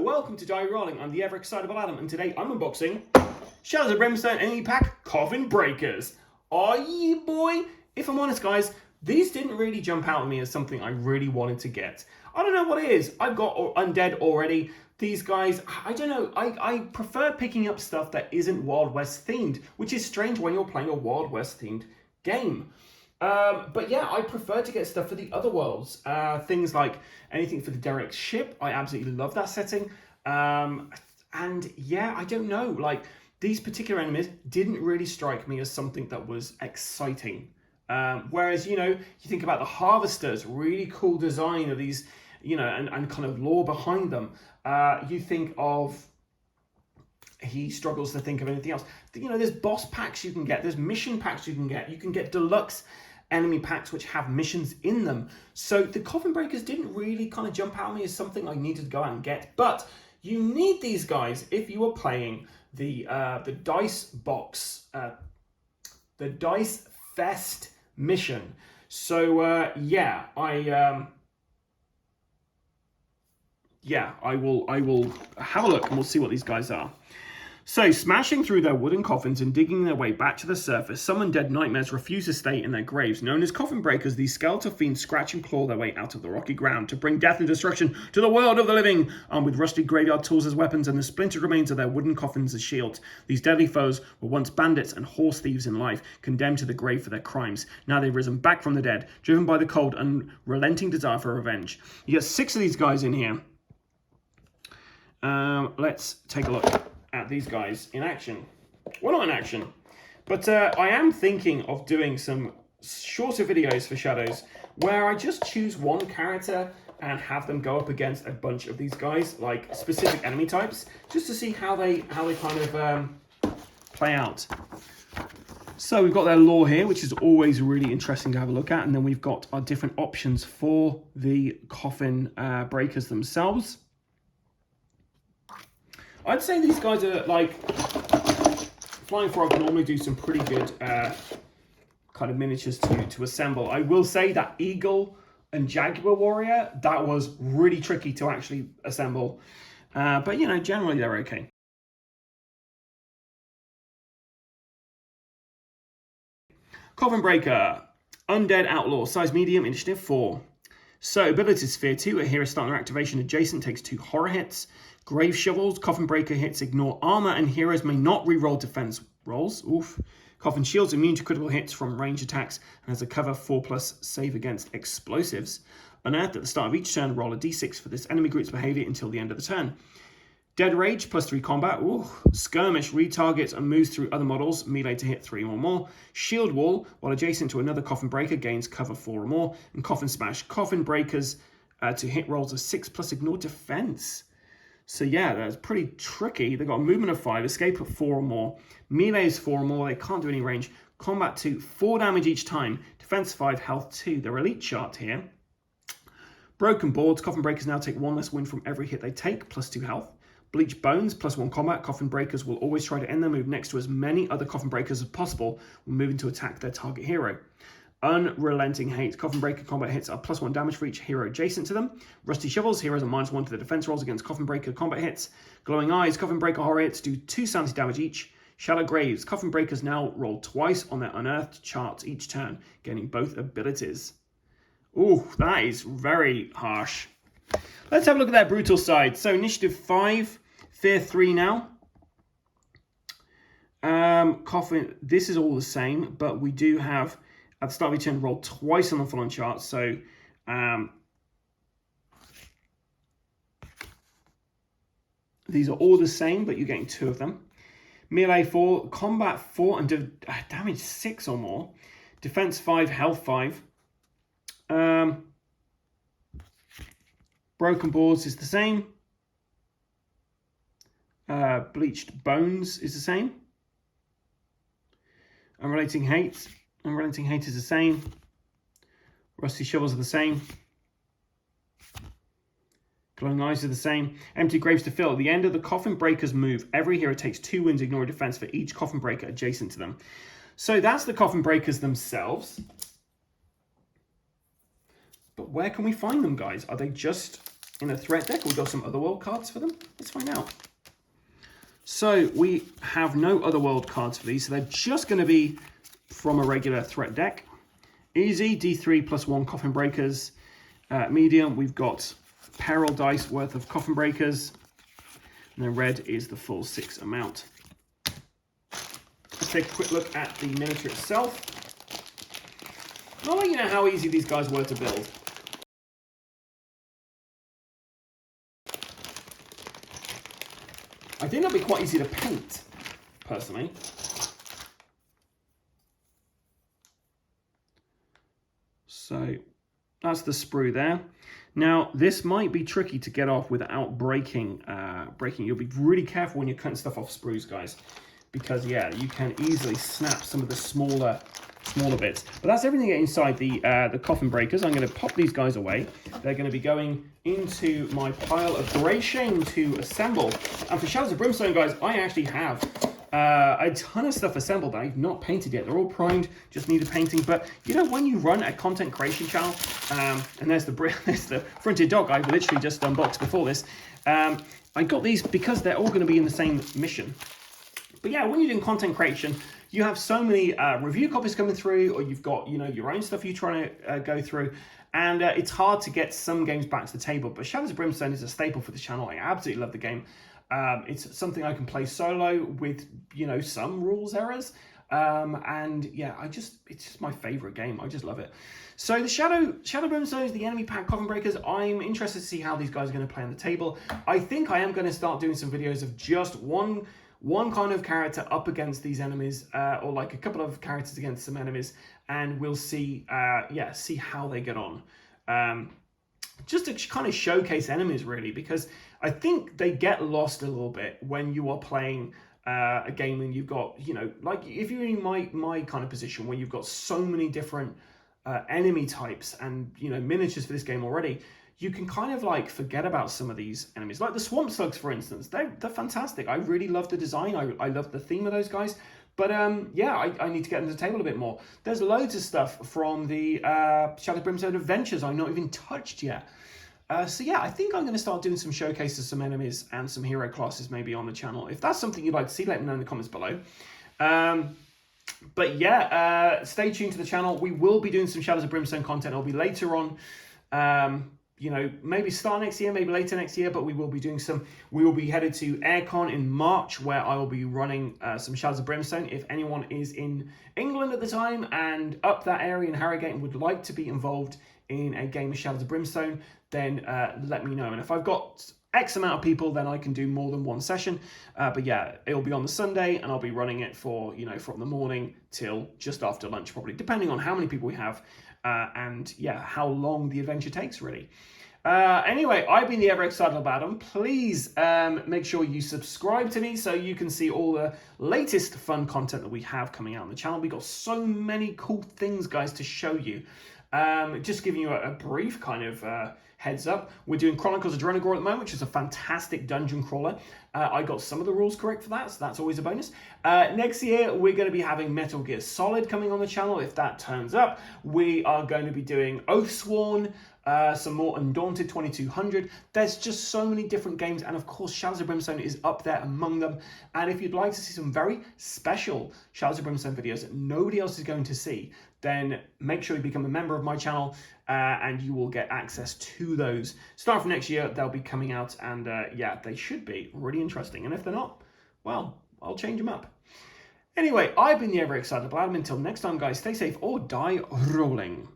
welcome to Die Rollin. I'm the ever-excitable Adam, and today I'm unboxing Shadows of Brimstone Enemy Pack Coffin Breakers. Oh yeah, boy! If I'm honest, guys, these didn't really jump out at me as something I really wanted to get. I don't know what it is. I've got Undead already. These guys, I don't know, I prefer picking up stuff that isn't Wild West themed, which is strange when you're playing a Wild West themed game. But yeah, I prefer to get stuff for the other worlds. Things like anything for the derelict ship. I absolutely love that setting. And yeah, I don't know. Like, these particular enemies didn't really strike me as something that was exciting. Whereas, you know, you think about the Harvesters, really cool design of these, you know, and kind of lore behind them. You think of... He struggles to think of anything else. You know, there's boss packs you can get. There's mission packs you can get. You can get deluxe enemy packs which have missions in them. So the Coffin Breakers didn't really kind of jump out at me as something I needed to go out and get. But you need these guys if you are playing the Dice Box, the Dice Fest mission. So yeah, I will have a look and we'll see what these guys are. So, smashing through their wooden coffins and digging their way back to the surface, some undead nightmares refuse to stay in their graves. Known as Coffin Breakers, these skeletal fiends scratch and claw their way out of the rocky ground to bring death and destruction to the world of the living. Armed with rusty graveyard tools as weapons and the splintered remains of their wooden coffins as shields, these deadly foes were once bandits and horse thieves in life, condemned to the grave for their crimes. Now they've risen back from the dead, driven by the cold and unrelenting desire for revenge. You get 6 of these guys in here. Let's take a look at these guys in action. Well, not in action, but I am thinking of doing some shorter videos for Shadows where I just choose one character and have them go up against a bunch of these guys, like specific enemy types, just to see how they kind of play out. So we've got their lore here, which is always really interesting to have a look at, and then we've got our different options for the Coffin Breakers themselves. I'd say these guys are like Flying Frog normally do some pretty good kind of miniatures to assemble. I will say that Eagle and Jaguar Warrior, that was really tricky to actually assemble. But you know, generally they're okay. Coffin Breaker, Undead Outlaw, size medium, initiative 4. So, ability Sphere 2, a hero starting their activation adjacent takes 2 horror hits. Grave Shovels, Coffin Breaker hits ignore armor, and heroes may not reroll defense rolls. Oof. Coffin Shield's immune to critical hits from range attacks and has a cover 4+ save against explosives. Unearthed at the start of each turn, roll a d6 for this enemy group's behavior until the end of the turn. Dead Rage, +3 combat. Ooh. Skirmish, retargets and moves through other models, melee to hit 3 or more. Shield Wall, while adjacent to another Coffin Breaker, gains cover 4 or more. And Coffin Smash, Coffin Breakers to hit rolls of 6+ ignore defense. So yeah, that's pretty tricky. They've got a movement of 5, escape of 4 or more. Melee is 4 or more, they can't do any range. Combat 2, 4 damage each time. Defense 5, health 2. Their elite chart here. Broken Boards, Coffin Breakers now take 1 less win from every hit they take, +2 health. Bleach Bones, +1 combat. Coffin Breakers will always try to end their move next to as many other Coffin Breakers as possible when moving to attack their target hero. Unrelenting Hate, Coffin Breaker combat hits are +1 damage for each hero adjacent to them. Rusty Shovels, heroes are -1 to the defense rolls against Coffin Breaker combat hits. Glowing Eyes, Coffin Breaker horror hits do 2 sanity damage each. Shallow Graves, Coffin Breakers now roll twice on their unearthed charts each turn, gaining both abilities. Ooh, that is very harsh. Let's have a look at their brutal side. So initiative 5, Fear 3 now. Coffin, this is all the same, but we do have, at the start of each turn, roll twice on the full-on chart. So these are all the same, but you're getting 2 of them. Melee 4, combat 4, and damage 6 or more. Defense 5, health 5. Broken Boards is the same. Bleached Bones is the same. Unrelenting Hate is the same. Rusty Shovels are the same. Glowing Eyes are the same. Empty Graves to fill. At the end of the Coffin Breaker's move, every hero takes 2 wins, ignore defense for each Coffin Breaker adjacent to them. So that's the Coffin Breakers themselves. But where can we find them, guys? Are they just in a threat deck, or we got some Otherworld cards for them? Let's find out. So we have no Otherworld cards for these, so they're just going to be from a regular threat deck. Easy, D3 +1 Coffin Breakers. Medium, we've got Peril dice worth of Coffin Breakers. And then red is the full 6 amount. Let's take a quick look at the miniature itself. I'll let you know how easy these guys were to build. I think they'll be quite easy to paint, personally. So that's the sprue there. Now, this might be tricky to get off without breaking. You'll be really careful when you're cutting stuff off sprues, guys, because yeah, you can easily snap some of the smaller bits. But that's everything inside the Coffin Breakers. I'm going to pop these guys away. They're going to be going into my pile of grey shame to assemble. And for Shadows of Brimstone, guys, I actually have a ton of stuff assembled that I've not painted yet. They're all primed, just need a painting. But you know, when you run a content creation channel, and there's the fronted dog I've literally just unboxed before this. I got these because they're all going to be in the same mission. But yeah, when you're doing content creation, you have so many review copies coming through, or you've got, you know, your own stuff you're trying to go through, and it's hard to get some games back to the table. But Shadows of Brimstone is a staple for the channel. I absolutely love the game. It's something I can play solo with, you know, some rules errors. And yeah, it's just my favorite game. I just love it. So the Shadow Brimstones, the enemy pack Coffin Breakers, I'm interested to see how these guys are going to play on the table. I think I am going to start doing some videos of just one kind of character up against these enemies, or like a couple of characters against some enemies, and we'll see, see how they get on. Just to kind of showcase enemies, really, because I think they get lost a little bit when you are playing a game and you've got, you know, like if you're in my kind of position where you've got so many different enemy types and, you know, miniatures for this game already, you can kind of like forget about some of these enemies. Like the Swamp Slugs, for instance, they're fantastic. I really love the design. I love the theme of those guys. But yeah, I need to get them to the table a bit more. There's loads of stuff from the Shadow Brimstone Adventures I've not even touched yet. So yeah, I think I'm going to start doing some showcases, some enemies and some hero classes maybe on the channel. If that's something you'd like to see, let me know in the comments below. But yeah, stay tuned to the channel. We will be doing some Shadows of Brimstone content. It'll be later on. You know, maybe start next year, maybe later next year, but we will be doing some. We will be headed to Aircon in March, where I will be running some Shadows of Brimstone. If anyone is in England at the time and up that area in Harrogate and would like to be involved in a game of Shadows of Brimstone, then let me know. And if I've got X amount of people, then I can do more than one session. But yeah, it'll be on the Sunday, and I'll be running it for, you know, from the morning till just after lunch, probably, depending on how many people we have. And yeah, how long the adventure takes, really. Anyway, I've been the ever excitable Adam. Please make sure you subscribe to me so you can see all the latest fun content that we have coming out on the channel. We've got so many cool things, guys, to show you. Just giving you a brief kind of heads up. We're doing Chronicles of Dronagor at the moment, which is a fantastic dungeon crawler. I got some of the rules correct for that, so that's always a bonus. Next year, we're going to be having Metal Gear Solid coming on the channel, if that turns up. We are going to be doing Oathsworn, some more Undaunted 2200. There's just so many different games, and of course Shadows of Brimstone is up there among them. And if you'd like to see some very special Shadows of Brimstone videos that nobody else is going to see, then make sure you become a member of my channel, and you will get access to those. Starting from next year, they'll be coming out, and yeah, they should be really interesting. And if they're not, well, I'll change them up. Anyway, I've been the ever excitable Adam. Until next time, guys, stay safe or die rolling.